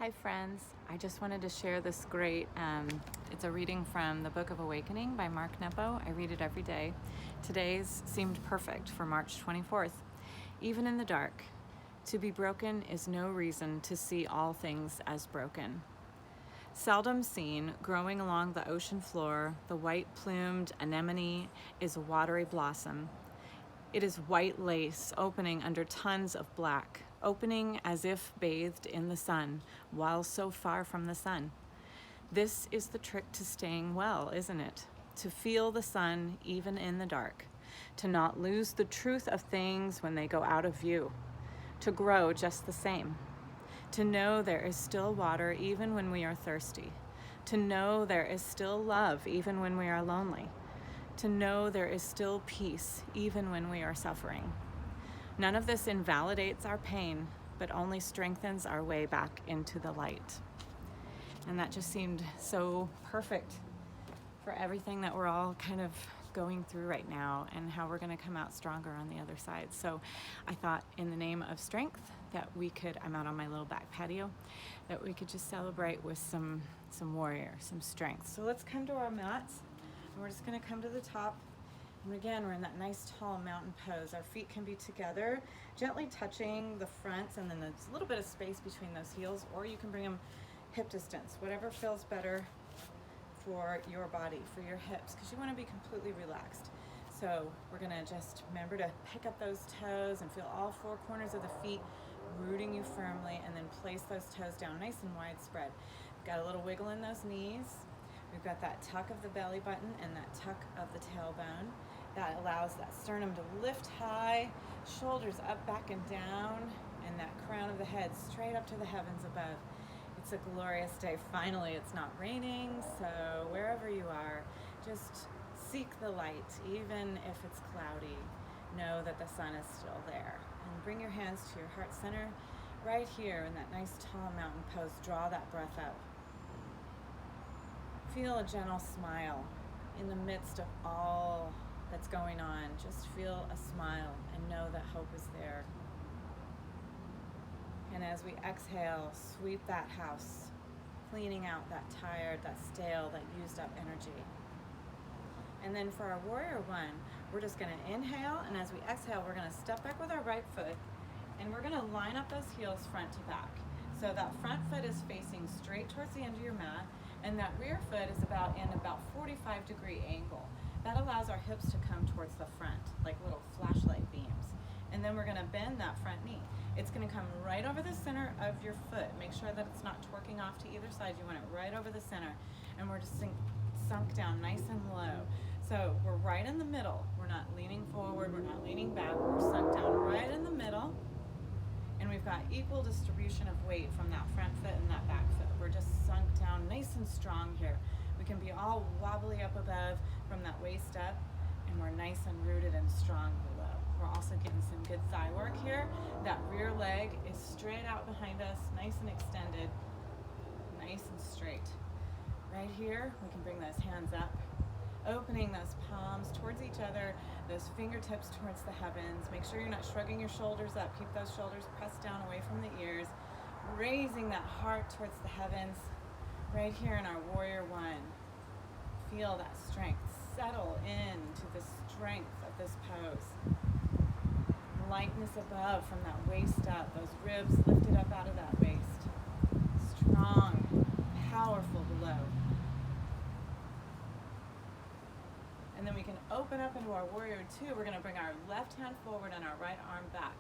Hi friends, I just wanted to share this great, it's a reading from the Book of Awakening by Mark Nepo. I read it every day. Today's seemed perfect for March 24th. Even in the dark, to be broken is no reason to see all things as broken. Seldom seen, growing along the ocean floor, the white-plumed anemone is a watery blossom. It is white lace opening under tons of black, opening as if bathed in the sun, while so far from the sun. This is the trick to staying well, isn't it? To feel the sun even in the dark, to not lose the truth of things when they go out of view, to grow just the same, to know there is still water even when we are thirsty, to know there is still love even when we are lonely, to know there is still peace even when we are suffering. None of this invalidates our pain, but only strengthens our way back into the light. And that just seemed so perfect for everything that we're all kind of going through right now and how we're going to come out stronger on the other side. So I thought in the name of strength that we could, I'm out on my little back patio, that we could just celebrate with some warrior, some strength. So let's come to our mats. And we're just going to come to the top. And again, we're in that nice tall mountain pose. Our feet can be together, gently touching the fronts, and then there's a little bit of space between those heels, or you can bring them hip distance, whatever feels better for your body, for your hips, because you want to be completely relaxed. So we're going to just remember to pick up those toes and feel all four corners of the feet rooting you firmly, and then place those toes down nice and widespread. Got a little wiggle in those knees. We've got that tuck of the belly button and that tuck of the tailbone. That allows that sternum to lift high, shoulders up, back, and down, and that crown of the head straight up to the heavens above. It's a glorious day. Finally, it's not raining, so wherever you are, just seek the light, even if it's cloudy. Know that the sun is still there. And bring your hands to your heart center right here in that nice tall mountain pose. Draw that breath up. Feel a gentle smile in the midst of all that's going on. Just feel a smile and know that hope is there. And as we exhale, sweep that house, cleaning out that tired, that stale, that used up energy. And then for our warrior one, we're just going to inhale, and as we exhale, we're going to step back with our right foot, and we're going to line up those heels front to back. So that front foot is facing straight towards the end of your mat, and that rear foot is about 45-degree angle. That allows our hips to come towards the front, like little flashlight beams. And then we're gonna bend that front knee. It's gonna come right over the center of your foot. Make sure that it's not twerking off to either side. You want it right over the center. And we're just sunk down nice and low. So we're right in the middle. We're not leaning forward, we're not leaning back. We're sunk down right in the middle. And we've got equal distribution of weight from that front foot and that back foot. We're just sunk down nice and strong here. We can be all wobbly up above from that waist up, and we're nice and rooted and strong below. We're also getting some good thigh work here. That rear leg is straight out behind us, nice and extended, nice and straight. Right here, we can bring those hands up, opening those palms towards each other, those fingertips towards the heavens. Make sure you're not shrugging your shoulders up. Keep those shoulders pressed down away from the ears. Raising that heart towards the heavens. Right here in our warrior one. Feel that strength. Settle into the strength of this pose. Lightness above from that waist up. Those ribs lifted up out of that waist. Strong, powerful below. And then we can open up into our warrior two. We're going to bring our left hand forward and our right arm back.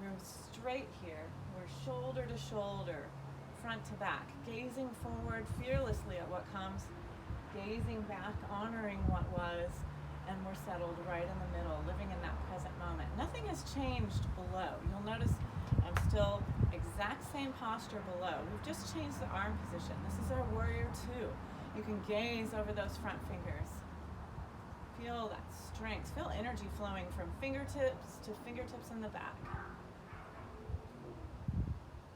We're straight here. We're shoulder to shoulder, front to back, gazing forward fearlessly at what comes, gazing back, honoring what was, and we're settled right in the middle, living in that present moment. Nothing has changed below. You'll notice I'm still exact same posture below. We've just changed the arm position. This is our warrior two. You can gaze over those front fingers. Feel that strength. Feel energy flowing from fingertips to fingertips in the back.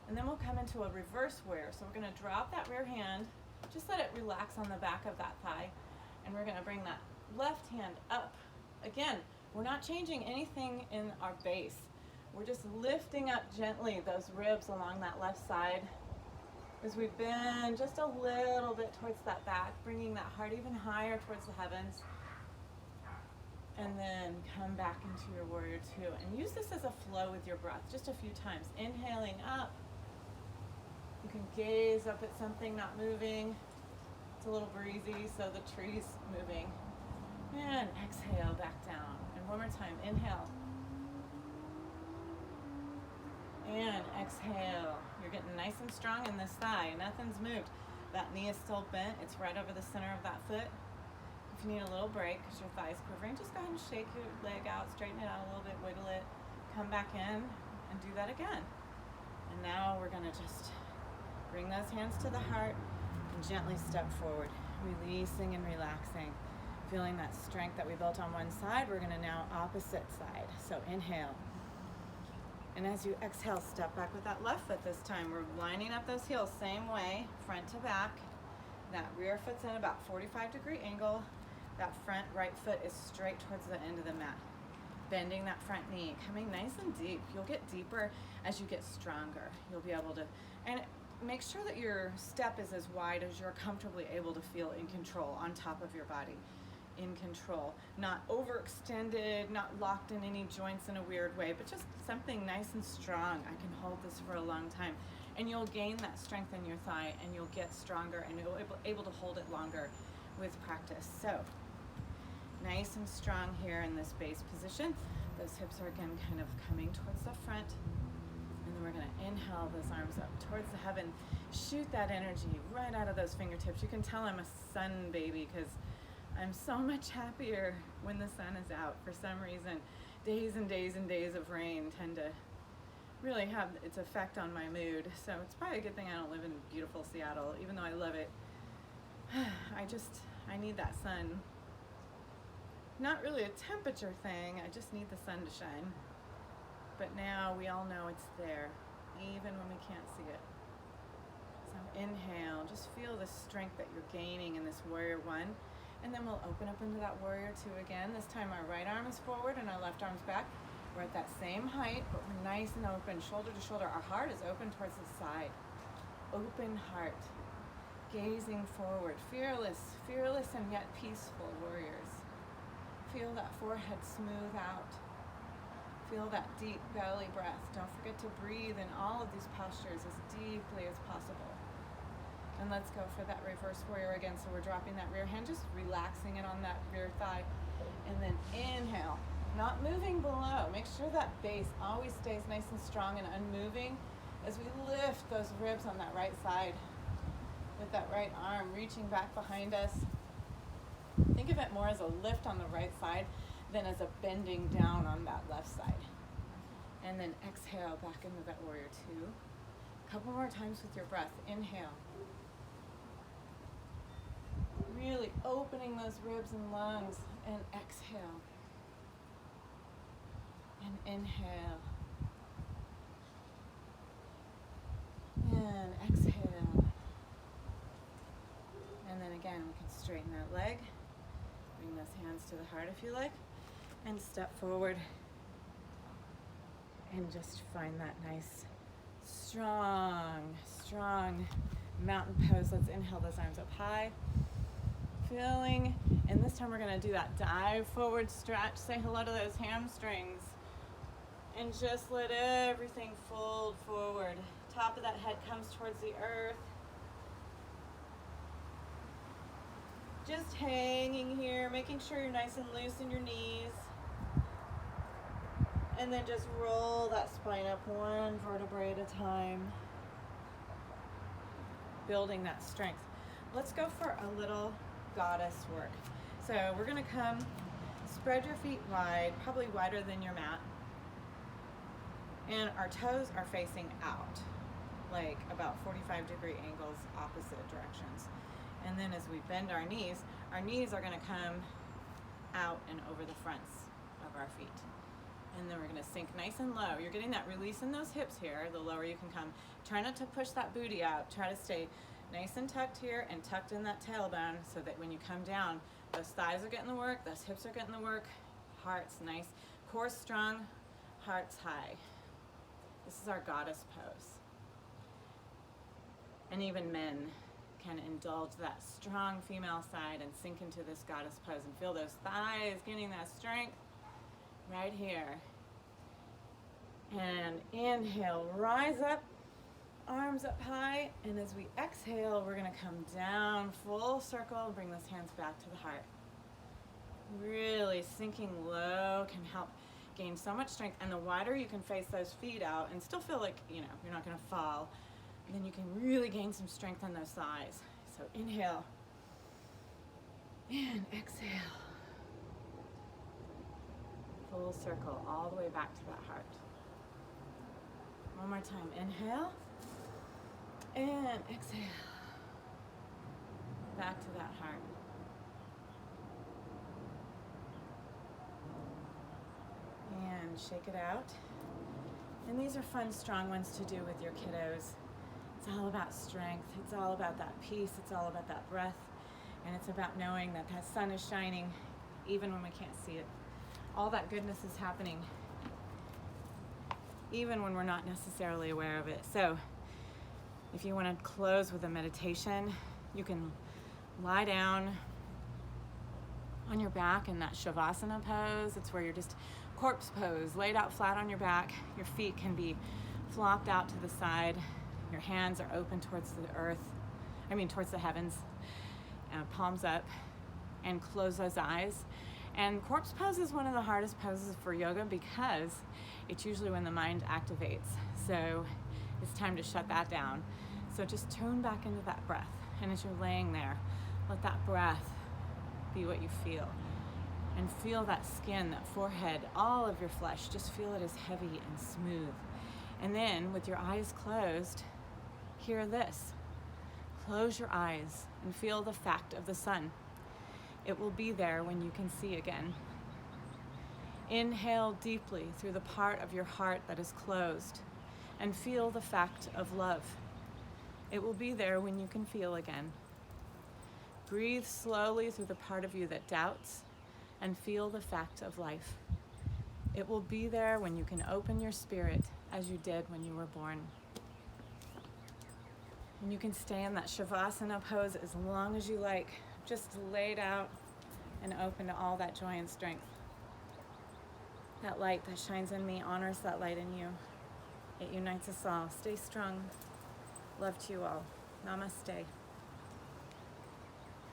And then we'll come into a reverse warrior. So we're going to drop that rear hand, just let it relax on the back of that thigh. And we're going to bring that left hand up. Again, we're not changing anything in our base. We're just lifting up gently those ribs along that left side. As we bend just a little bit towards that back, bringing that heart even higher towards the heavens. And then come back into your warrior two. And use this as a flow with your breath, just a few times. Inhaling up. You can gaze up at something not moving. It's a little breezy, so the tree's moving. And exhale back down. And one more time, inhale. And exhale. You're getting nice and strong in this thigh. Nothing's moved. That knee is still bent. It's right over the center of that foot. If you need a little break because your thigh's quivering, just go ahead and shake your leg out, straighten it out a little bit, wiggle it, come back in, and do that again. And now we're going to just bring those hands to the heart and gently step forward, releasing and relaxing. Feeling that strength that we built on one side, we're going to now opposite side. So inhale. And as you exhale, step back with that left foot this time. We're lining up those heels same way, front to back. That rear foot's in about 45-degree angle. That front right foot is straight towards the end of the mat. Bending that front knee, coming nice and deep. You'll get deeper as you get stronger. You'll be able to, and make sure that your step is as wide as you're comfortably able to feel in control on top of your body. In control, not overextended, not locked in any joints in a weird way, but just something nice and strong. I can hold this for a long time. And you'll gain that strength in your thigh and you'll get stronger and you'll be able to hold it longer with practice. So, nice and strong here in this base position. Those hips are again kind of coming towards the front. And then we're gonna inhale those arms up towards the heaven. Shoot that energy right out of those fingertips. You can tell I'm a sun baby because I'm so much happier when the sun is out. For some reason, days and days and days of rain tend to really have its effect on my mood. So it's probably a good thing I don't live in beautiful Seattle, even though I love it. I need that sun. Not really a temperature thing, I just need the sun to shine. But now we all know it's there, even when we can't see it. So inhale, just feel the strength that you're gaining in this warrior one. And then we'll open up into that warrior two again. This time our right arm is forward and our left arm's back. We're at that same height, but we're nice and open, shoulder to shoulder. Our heart is open towards the side. Open heart, gazing forward, fearless and yet peaceful warriors. Feel that forehead smooth out. Feel that deep belly breath. Don't forget to breathe in all of these postures as deeply as possible. And let's go for that reverse warrior again. So we're dropping that rear hand, just relaxing it on that rear thigh. And then inhale, not moving below. Make sure that base always stays nice and strong and unmoving as we lift those ribs on that right side with that right arm reaching back behind us. Think of it more as a lift on the right side than as a bending down on that left side. And then exhale back into that warrior two. A couple more times with your breath. Inhale. Really opening those ribs and lungs, and exhale. And inhale. And exhale. And then again, we can straighten that leg. Bring those hands to the heart if you like. And step forward. And just find that nice, strong mountain pose. Let's inhale those arms up high. Feeling, and this time we're going to do that dive forward stretch. Say hello to those hamstrings and just let everything fold forward. Top of that head comes towards the earth. Just hanging here, making sure you're nice and loose in your knees. And then just roll that spine up one vertebrae at a time. Building that strength. Let's go for a little goddess work. So we're going to come, spread your feet wide, probably wider than your mat. And our toes are facing out, like about 45-degree angles, opposite directions. And then as we bend our knees are going to come out and over the fronts of our feet. And then we're going to sink nice and low. You're getting that release in those hips here, the lower you can come. Try not to push that booty out. Try to stay nice and tucked here and tucked in that tailbone so that when you come down, those thighs are getting the work, those hips are getting the work, heart's nice, core strong, heart's high. This is our goddess pose. And even men can indulge that strong female side and sink into this goddess pose and feel those thighs getting that strength right here. And inhale, rise up, arms up high, and as we exhale, we're gonna come down full circle and bring those hands back to the heart. Really sinking low can help gain so much strength, and the wider you can face those feet out and still feel like, you know, you're not gonna fall, then you can really gain some strength on those thighs. So inhale, and exhale. Full circle all the way back to that heart. One more time, inhale, and exhale. Back to that heart. And shake it out. And these are fun, strong ones to do with your kiddos. It's all about strength. It's all about that peace. It's all about that breath. And it's about knowing that that sun is shining even when we can't see it. All that goodness is happening even when we're not necessarily aware of it. So if you want to close with a meditation, you can lie down on your back in that Shavasana pose. It's where you're just corpse pose, laid out flat on your back. Your feet can be flopped out to the side. Your hands are open towards the earth, towards the heavens. Palms up, and close those eyes. And corpse pose is one of the hardest poses for yoga because it's usually when the mind activates. So it's time to shut that down. So just tune back into that breath. And as you're laying there, let that breath be what you feel. And feel that skin, that forehead, all of your flesh, just feel it as heavy and smooth. And then with your eyes closed, hear this. Close your eyes and feel the fact of the sun. It will be there when you can see again. Inhale deeply through the part of your heart that is closed and feel the fact of love. It will be there when you can feel again. Breathe slowly through the part of you that doubts and feel the fact of life. It will be there when you can open your spirit as you did when you were born. And you can stay in that Shavasana pose as long as you like, just laid out and open to all that joy and strength. That light that shines in me honors that light in you. It unites us all. Stay strong. Love to you all. Namaste.